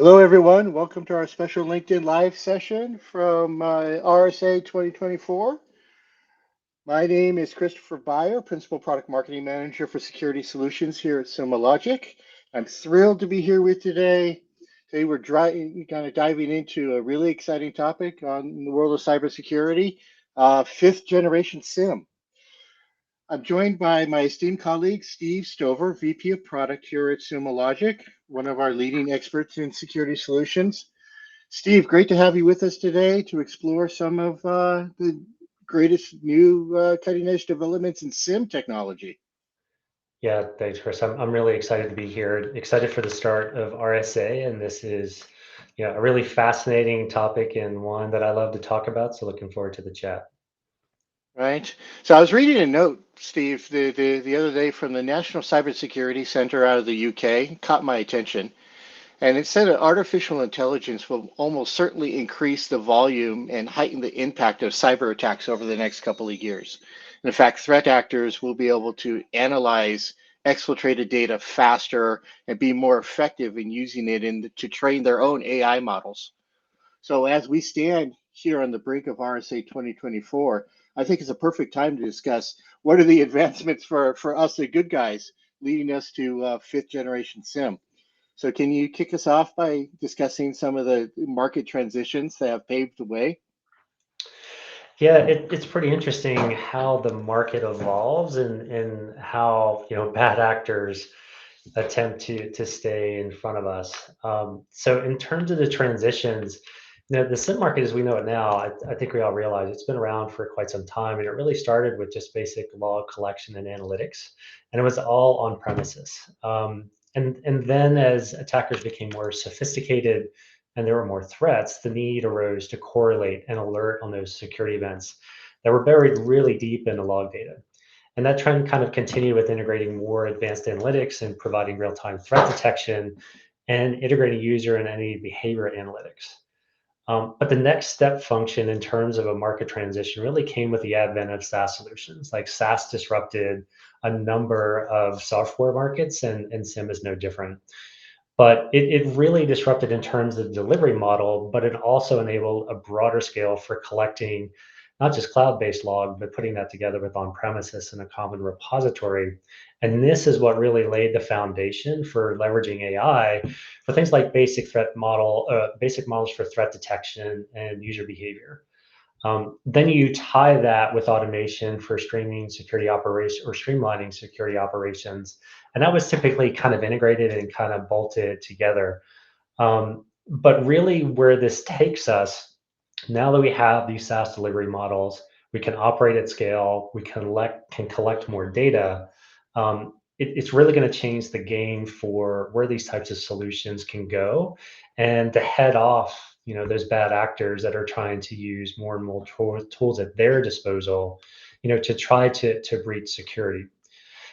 Hello, everyone. Welcome to our special LinkedIn Live session from RSA 2024. My name is Christopher Beyer, Principal Product Marketing Manager for Security Solutions here at Sumo Logic. I'm thrilled to be here with today. Today, we're kind of diving into a really exciting topic on the world of cybersecurity, fifth generation SIEM. I'm joined by my esteemed colleague, Steve Stover, VP of Product here at Sumo Logic, one of our leading experts in security solutions. Steve, great to have you with us today to explore some of the greatest new cutting edge developments in SIM technology. Yeah, thanks, Chris. I'm really excited to be here. Excited for the start of RSA, and this is, a really fascinating topic and one that I love to talk about. So looking forward to the chat. Right. So I was reading a note, Steve, the other day from the National Cybersecurity Center out of the UK, caught my attention. And it said that artificial intelligence will almost certainly increase the volume and heighten the impact of cyber attacks over the next couple of years. And in fact, threat actors will be able to analyze exfiltrated data faster and be more effective in using it to train their own AI models. So as we stand here on the brink of RSA 2024, I think it's a perfect time to discuss what are the advancements for us, the good guys, leading us to fifth generation SIM. So can you kick us off by discussing some of the market transitions that have paved the way? Yeah, it's pretty interesting how the market evolves and how bad actors attempt to stay in front of us. So in terms of the transitions, the SIM market as we know it now, I think we all realize it's been around for quite some time, and it really started with just basic log collection and analytics, and it was all on premises. And then as attackers became more sophisticated and there were more threats, the need arose to correlate and alert on those security events that were buried really deep in the log data. And that trend kind of continued with integrating more advanced analytics and providing real-time threat detection and integrating user and any behavior analytics. But the next step function in terms of a market transition really came with the advent of SaaS solutions. Like SaaS disrupted a number of software markets, and SIM is no different. But it really disrupted in terms of the delivery model, but it also enabled a broader scale for collecting not just cloud-based log, but putting that together with on-premises in a common repository. And this is what really laid the foundation for leveraging AI for things like basic models for threat detection and user behavior. Then you tie that with automation for streaming security operation or streamlining security operations. And that was typically kind of integrated and kind of bolted together. But really, where this takes us, now that we have these SaaS delivery models, we can operate at scale, can collect more data. It's really going to change the game for where these types of solutions can go, and to head off, those bad actors that are trying to use more and more tools at their disposal, to try to breach security.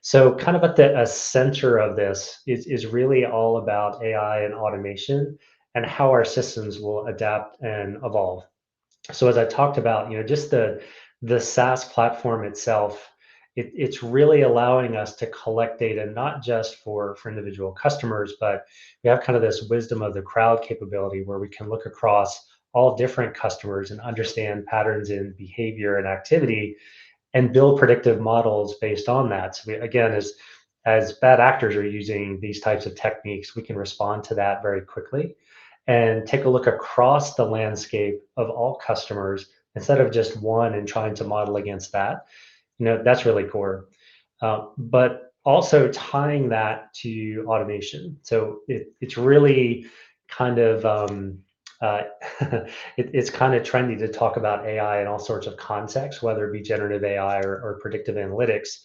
So, kind of at the center of this is really all about AI and automation and how our systems will adapt and evolve. So as I talked about, just the SaaS platform itself, it's really allowing us to collect data not just for individual customers, but we have kind of this wisdom of the crowd capability where we can look across all different customers and understand patterns in behavior and activity and build predictive models based on that. So again, as bad actors are using these types of techniques, we can respond to that very quickly and take a look across the landscape of all customers instead of just one and trying to model against that. That's really core. But also tying that to automation. So it's really kind of uh, it's kind of trendy to talk about AI in all sorts of contexts, whether it be generative AI or predictive analytics.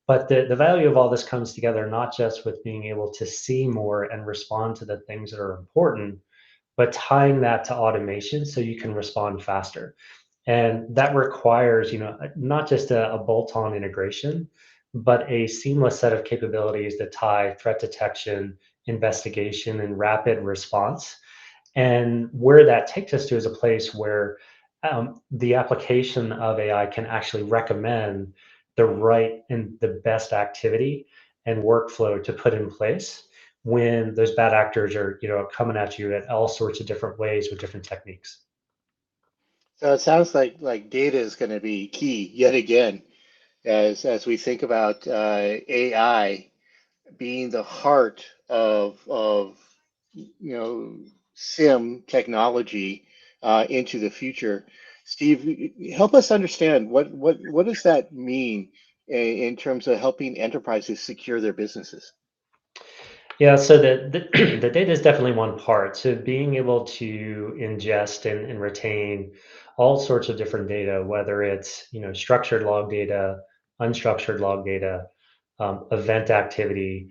But the value of all this comes together not just with being able to see more and respond to the things that are important, but tying that to automation so you can respond faster. And that requires, not just a bolt-on integration, but a seamless set of capabilities that tie threat detection, investigation, and rapid response. And where that takes us to is a place where the application of AI can actually recommend the right and the best activity and workflow to put in place, when those bad actors are, coming at you at all sorts of different ways with different techniques. So it sounds like data is going to be key yet again as we think about AI being the heart of SIM technology into the future. Steve, help us understand what does that mean in terms of helping enterprises secure their businesses? Yeah, so the data is definitely one part. So being able to ingest and retain all sorts of different data, whether it's structured log data, unstructured log data, event activity,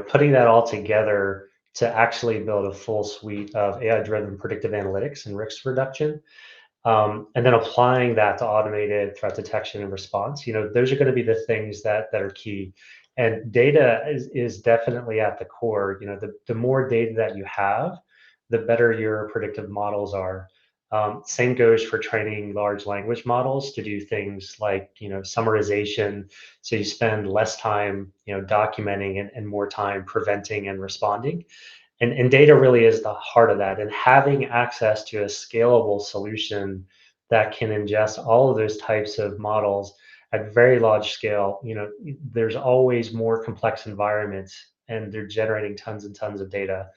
putting that all together to actually build a full suite of AI-driven predictive analytics and risk reduction, and then applying that to automated threat detection and response. Those are going to be the things that are key. And data is definitely at the core. The more data that you have, the better your predictive models are. Same goes for training large language models to do things like summarization, so you spend less time documenting and more time preventing and responding. And data really is the heart of that. And having access to a scalable solution that can ingest all of those types of models at very large scale, there's always more complex environments and they're generating tons and tons of data.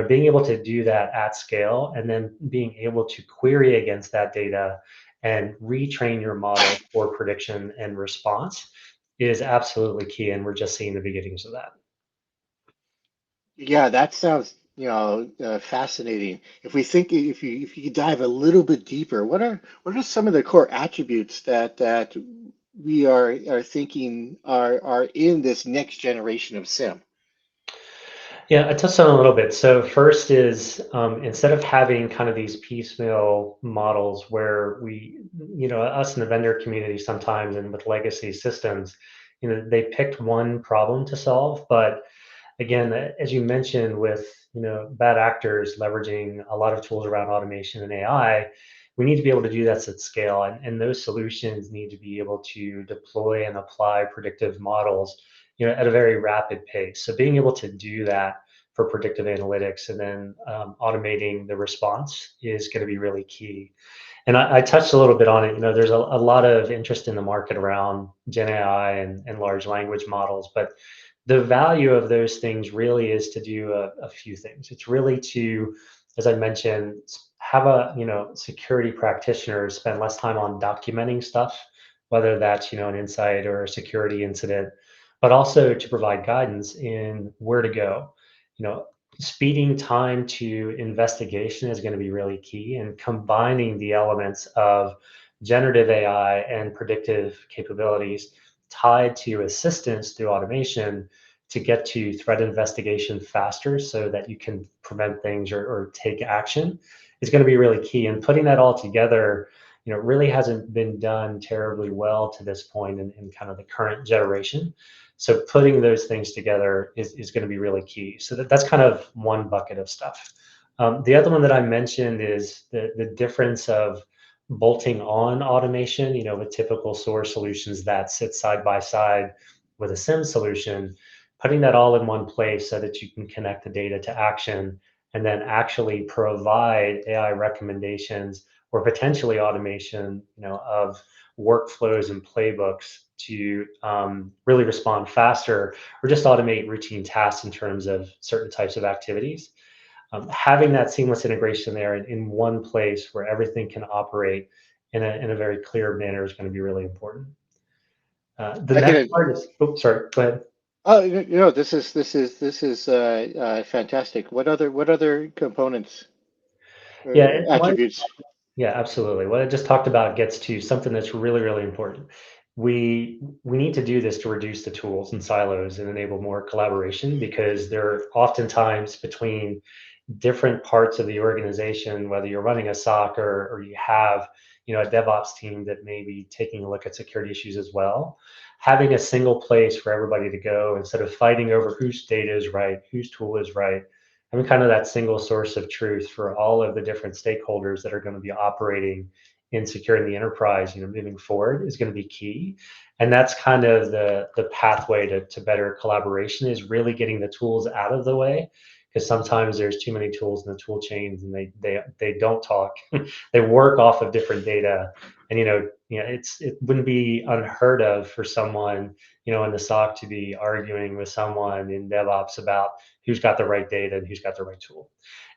Being able to do that at scale and then being able to query against that data and retrain your model for prediction and response is absolutely key. And we're just seeing the beginnings of that. Yeah, that sounds, fascinating. If you could dive a little bit deeper, what are some of the core attributes that we are thinking are in this next generation of SIM? Yeah, I touched on it a little bit. So first is instead of having kind of these piecemeal models where us in the vendor community sometimes and with legacy systems, they picked one problem to solve. But again, as you mentioned, with bad actors leveraging a lot of tools around automation and AI, we need to be able to do that at scale, and those solutions need to be able to deploy and apply predictive models, at a very rapid pace. So being able to do that for predictive analytics and then automating the response is going to be really key. And I touched a little bit on it. There's a lot of interest in the market around Gen AI and large language models, but the value of those things really is to do a few things. It's really to, as I mentioned, have a security practitioner spend less time on documenting stuff, whether that's an insight or a security incident, but also to provide guidance in where to go. You know, speeding time to investigation is going to be really key, and combining the elements of generative AI and predictive capabilities tied to assistance through automation to get to threat investigation faster so that you can prevent things or take action is going to be really key. And putting that all together, really hasn't been done terribly well to this point in kind of the current generation. So putting those things together is going to be really key. So that's kind of one bucket of stuff. The other one that I mentioned is the difference of bolting on automation, with typical source solutions that sit side by side with a SIM solution, putting that all in one place so that you can connect the data to action and then actually provide AI recommendations or potentially automation, of workflows and playbooks to really respond faster or just automate routine tasks in terms of certain types of activities. Having that seamless integration there in one place where everything can operate in a very clear manner is going to be really important. The I next can. part is, oops, sorry, go ahead. Oh, this is fantastic. What other components Yeah, or attributes? yeah, absolutely. What I just talked about gets to something that's really, really important. We need to do this to reduce the tools and silos and enable more collaboration because there are oftentimes between different parts of the organization, whether you're running a SOC or you have, a DevOps team that may be taking a look at security issues as well. Having a single place for everybody to go instead of fighting over whose data is right, whose tool is right, having kind of that single source of truth for all of the different stakeholders that are going to be operating in securing the enterprise, moving forward is going to be key. And that's kind of the pathway to better collaboration is really getting the tools out of the way, because sometimes there's too many tools in the tool chains and they don't talk. They work off of different data. And it wouldn't be unheard of for someone in the SOC to be arguing with someone in DevOps about who's got the right data and who's got the right tool.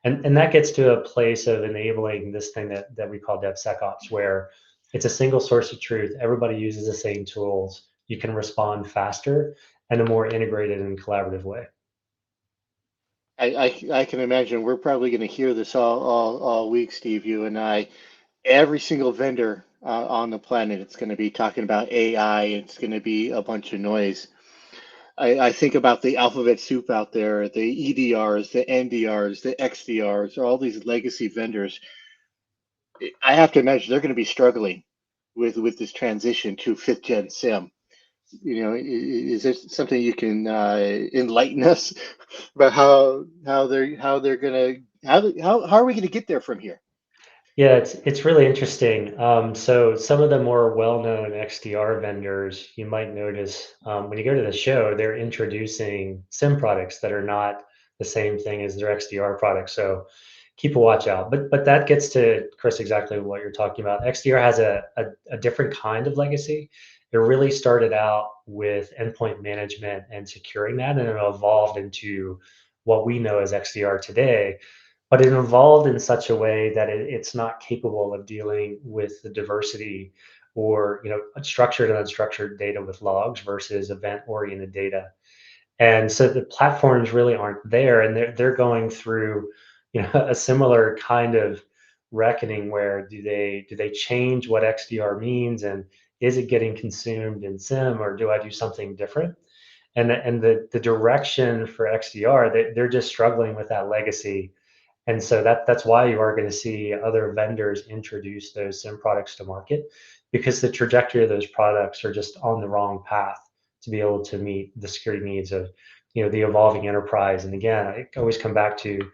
And that gets to a place of enabling this thing that we call DevSecOps, where it's a single source of truth. Everybody uses the same tools. You can respond faster and a more integrated and collaborative way. I can imagine we're probably going to hear this all week, Steve, you and I. Every single vendor on the planet, it's going to be talking about AI. It's going to be a bunch of noise. I think about the alphabet soup out there, the EDRs, the NDRs, the XDRs, all these legacy vendors. I have to imagine they're going to be struggling with this transition to fifth gen SIM. Is there something you can enlighten us about how they're gonna how are we gonna get there from here? Yeah, it's really interesting. So some of the more well-known XDR vendors, you might notice when you go to the show, they're introducing SIM products that are not the same thing as their XDR products. So keep a watch out. But that gets to Chris exactly what you're talking about. XDR has a different kind of legacy. It really started out with endpoint management and securing that, and it evolved into what we know as XDR today, but it evolved in such a way that it's not capable of dealing with the diversity or structured and unstructured data with logs versus event oriented data. And so the platforms really aren't there, and they're going through a similar kind of reckoning where do they change what XDR means, and is it getting consumed in SIM, or do I do something different? And the direction for XDR, they're just struggling with that legacy, and so that's why you are going to see other vendors introduce those SIM products to market, because the trajectory of those products are just on the wrong path to be able to meet the security needs of the evolving enterprise. And again, I always come back to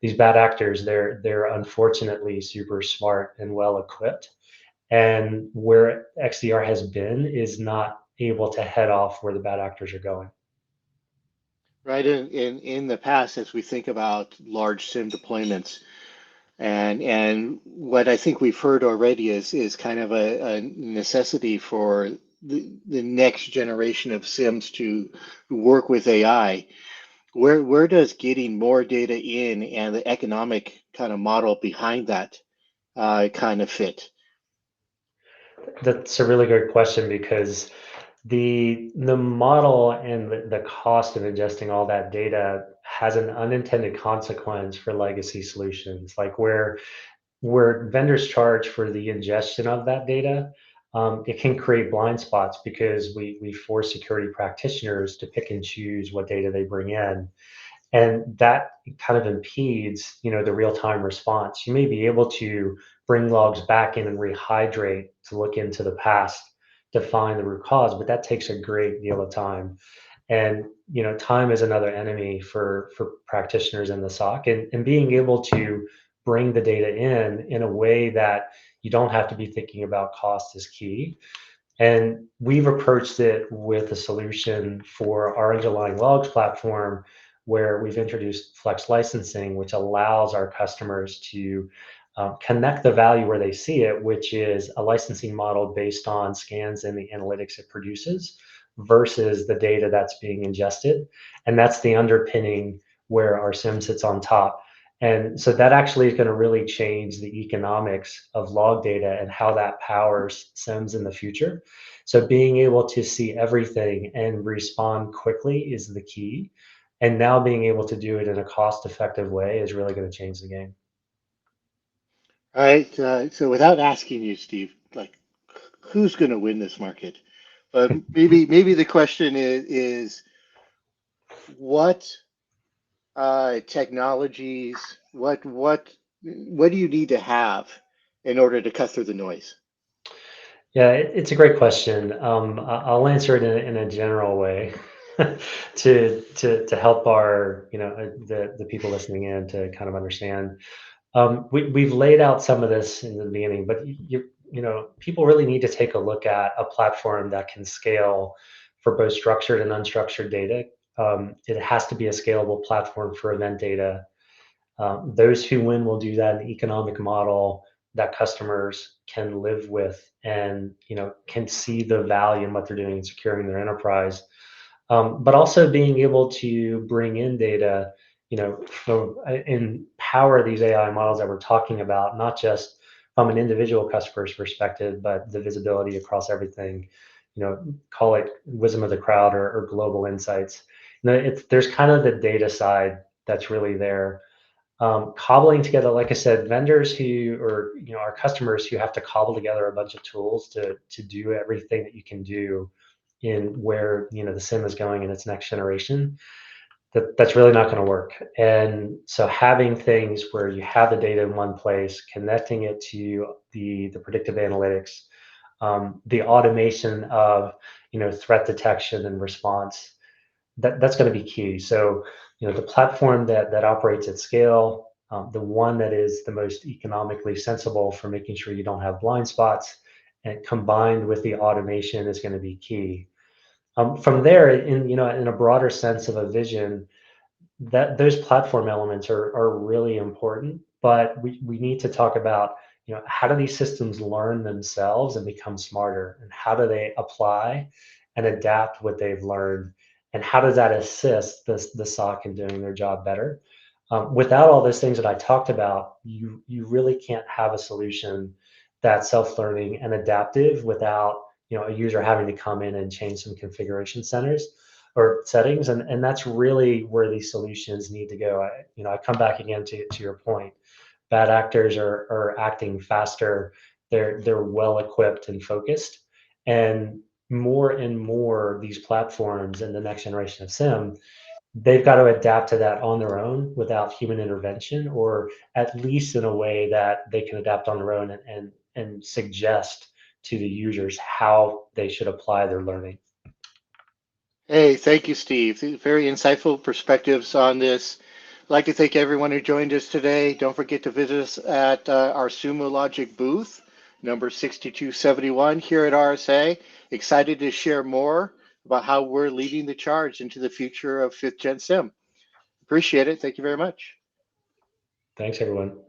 these bad actors. They're unfortunately super smart and well equipped, and where XDR has been is not able to head off where the bad actors are going. Right in the past, as we think about large SIM deployments, and what I think we've heard already is kind of a necessity for the next generation of SIMs to work with AI. Where does getting more data in and the economic kind of model behind that kind of fit? That's a really good question, because the model and the cost of ingesting all that data has an unintended consequence for legacy solutions, like where vendors charge for the ingestion of that data. It can create blind spots because we force security practitioners to pick and choose what data they bring in, and that kind of impedes the real-time response. You may be able to bring logs back in and rehydrate to look into the past to find the root cause, but that takes a great deal of time. And time is another enemy for practitioners in the SOC, and being able to bring the data in a way that you don't have to be thinking about cost is key. And we've approached it with a solution for our underlying logs platform, where we've introduced flex licensing, which allows our customers to connect the value where they see it, which is a licensing model based on scans and the analytics it produces versus the data that's being ingested. And that's the underpinning where our SIM sits on top. And so that actually is going to really change the economics of log data and how that powers SIMs in the future. So being able to see everything and respond quickly is the key. And now being able to do it in a cost-effective way is really going to change the game. All right. So without asking you, Steve, like who's going to win this market? But maybe the question is what technologies, what do you need to have in order to cut through the noise? Yeah, it's a great question. I'll answer it in a general way to help our the people listening in to kind of understand. We've laid out some of this in the beginning, but people really need to take a look at a platform that can scale for both structured and unstructured data. It has to be a scalable platform for event data. Those who win will do that in an economic model that customers can live with and can see the value in what they're doing in securing their enterprise. But also being able to bring in data, and power these AI models that we're talking about, not just from an individual customer's perspective, but the visibility across everything. Call it wisdom of the crowd or global insights. There's kind of the data side that's really there, cobbling together, like I said, vendors who, or our customers who have to cobble together a bunch of tools to do everything that you can do in where the sim is going in its next generation. That's really not going to work. And so having things where you have the data in one place, connecting it to the predictive analytics, the automation of threat detection and response, that's going to be key. So, the platform that operates at scale, the one that is the most economically sensible for making sure you don't have blind spots, and combined with the automation is going to be key. From there, in a broader sense of a vision, that those platform elements are really important, but we need to talk about how do these systems learn themselves and become smarter, and how do they apply and adapt what they've learned, and how does that assist the SOC in doing their job better. Without all those things that I talked about, you really can't have a solution that's self-learning and adaptive without a user having to come in and change some configuration centers or settings, and that's really where these solutions need to go. I come back again to your point. Bad actors are acting faster. They're well equipped and focused, and more these platforms in the next generation of SIM, they've got to adapt to that on their own without human intervention, or at least in a way that they can adapt on their own and suggest to the users how they should apply their learning. Hey, thank you, Steve. Very insightful perspectives on this. I'd like to thank everyone who joined us today. Don't forget to visit us at our Sumo Logic booth, number 6271 here at RSA. Excited to share more about how we're leading the charge into the future of 5th Gen SIM. Appreciate it. Thank you very much. Thanks, everyone.